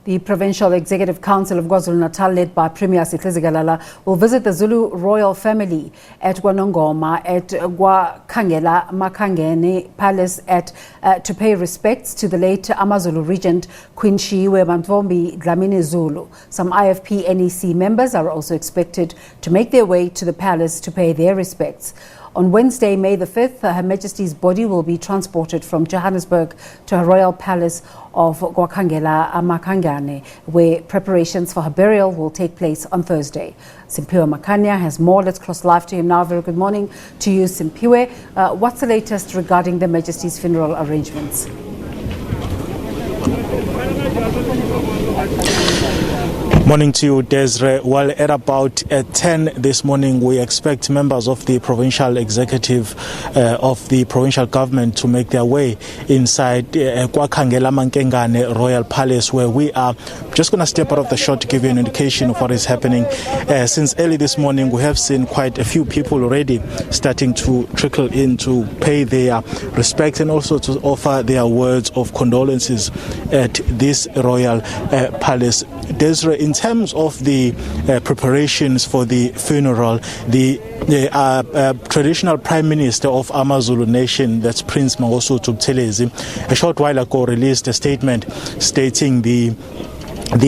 The Provincial Executive Council of KwaZulu-Natal, led by Premier Sihle Zikalala, will visit the Zulu Royal Family at kwaNongoma at KwaKhangelamankengane Palace to pay respects to the late AmaZulu Regent, Queen Shiyiwe Mantfombi Dlamini Zulu. Some IFP NEC members are also expected to make their way to the palace to pay their respects. On Wednesday, May the 5th, Her Majesty's body will be transported from Johannesburg to her Royal Palace of KwaKhangelamankengane, where preparations for her burial will take place on Thursday. Simphiwe Makhanya has more. Let's cross live to him now. Very good morning to you, Simphiwe. What's the latest regarding the Majesty's funeral arrangements? Morning to you, Desiree. Well, at about 10 this morning, we expect members of the provincial executive of the provincial government to make their way inside KwaKhangelamankengane Royal Palace, where we are. Just going to step out of the shot to give you an indication of what is happening. Since early this morning, we have seen quite a few people already starting to trickle in to pay their respect and also to offer their words of condolences at this Royal Palace. Desiree, in terms of the preparations for the funeral, the traditional Prime Minister of AmaZulu Nation, that's Prince Mangosuthu Buthelezi, a short while ago released a statement stating the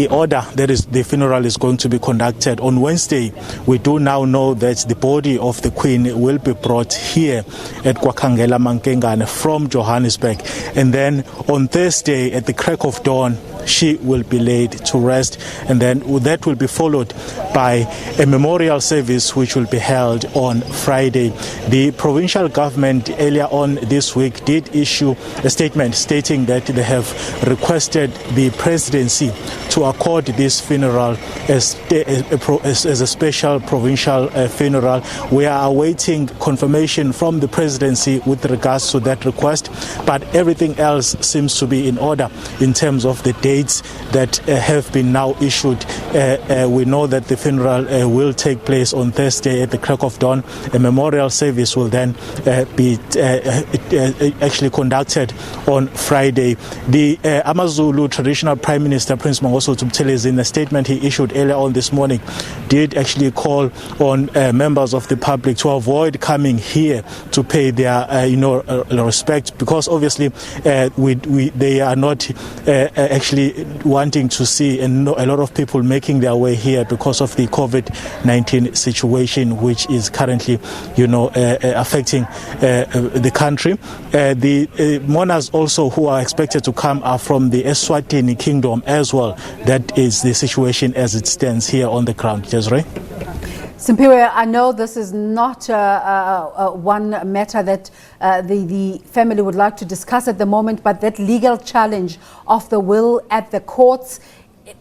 order that is the funeral is going to be conducted on Wednesday. We do now know that the body of the Queen will be brought here at KwaKhangelamankengane from Johannesburg, and then on Thursday at the crack of dawn she will be laid to rest, and then that will be followed by a memorial service which will be held on Friday. The provincial government earlier on this week did issue a statement stating that they have requested the presidency to accord this funeral as a special provincial funeral. We are awaiting confirmation from the presidency with regards to that request, but everything else seems to be in order in terms of the dates that have been now issued. We know that the funeral will take place on Thursday at the crack of dawn. A memorial service will then be actually conducted on Friday. The AmaZulu traditional Prime Minister Prince Mangosuthu Buthelezi, in a statement he issued earlier on this morning, did actually call on members of the public to avoid coming here to pay their respect, because obviously they are not actually wanting to see a lot of people making their way here because of the COVID-19 situation, which is currently affecting the country. The mourners also who are expected to come are from the Eswatini Kingdom as well. That is the situation as it stands here on the ground. Desiree? Simphiwe, I know this is not one matter that the family would like to discuss at the moment, but that legal challenge of the will at the courts,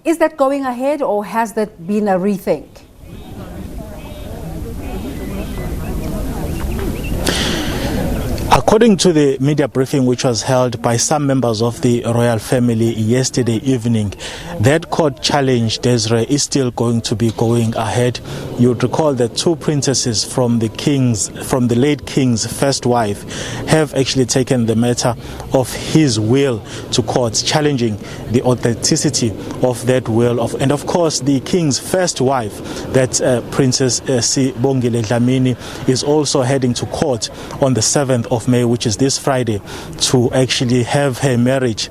is that going ahead or has that been a rethink? According to the media briefing which was held by some members of the royal family yesterday evening, that court challenge, Desiree, is still going to be going ahead. You'd recall that two princesses from the late king's first wife have actually taken the matter of his will to court, challenging the authenticity of that will. And of course, the king's first wife, that Princess Sibongile Dlamini, is also heading to court on the 7th of May, which is this Friday, to actually have her marriage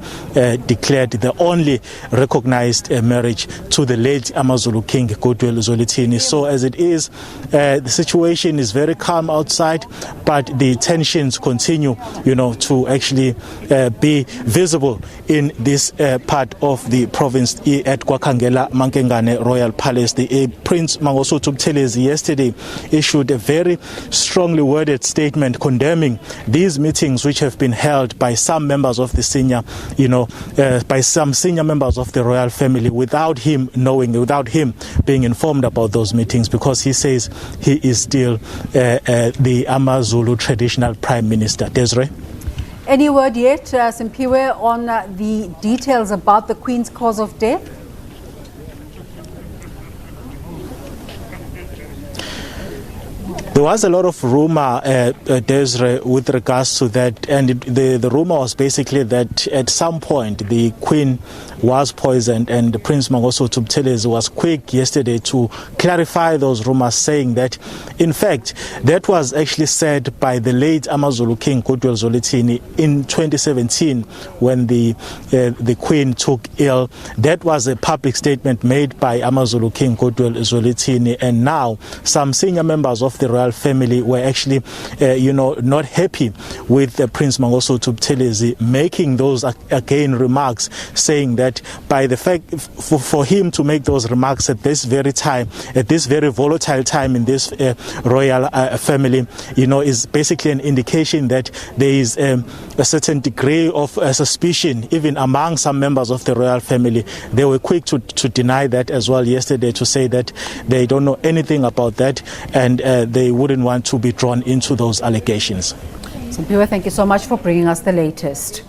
declared the only recognized marriage to the late AmaZulu King Goodwill Zwelithini. So as it is, the situation is very calm outside, but the tensions continue, to actually be visible in this part of the province at KwaKhangelamankengane Royal Palace. The Prince Mangosuthu Buthelezi yesterday issued a very strongly worded statement condemning these meetings which have been held by some members of the senior members of the royal family without him knowing, without him being informed about those meetings, because he says he is still the AmaZulu traditional Prime Minister. Desiree? Any word yet, Simphiwe, on the details about the Queen's cause of death? There was a lot of rumor, Desiree, with regards to that, and the rumor was basically that at some point the Queen was poisoned, and Prince Mangosuthu Buthelezi was quick yesterday to clarify those rumors, saying that in fact that was actually said by the late AmaZulu King Goodwill Zwelithini in 2017 when the Queen took ill. That was a public statement made by AmaZulu King Goodwill Zwelithini, and now some senior members of the royal family were actually not happy with Prince Mangosuthu Buthelezi making those again remarks, saying that by the fact for him to make those remarks at this very time, at this very volatile time in this royal family, is basically an indication that there is a certain degree of suspicion even among some members of the royal family. They were quick to deny that as well yesterday, to say that they don't know anything about that, and they wouldn't want to be drawn into those allegations. Simphiwe, thank you so much for bringing us the latest.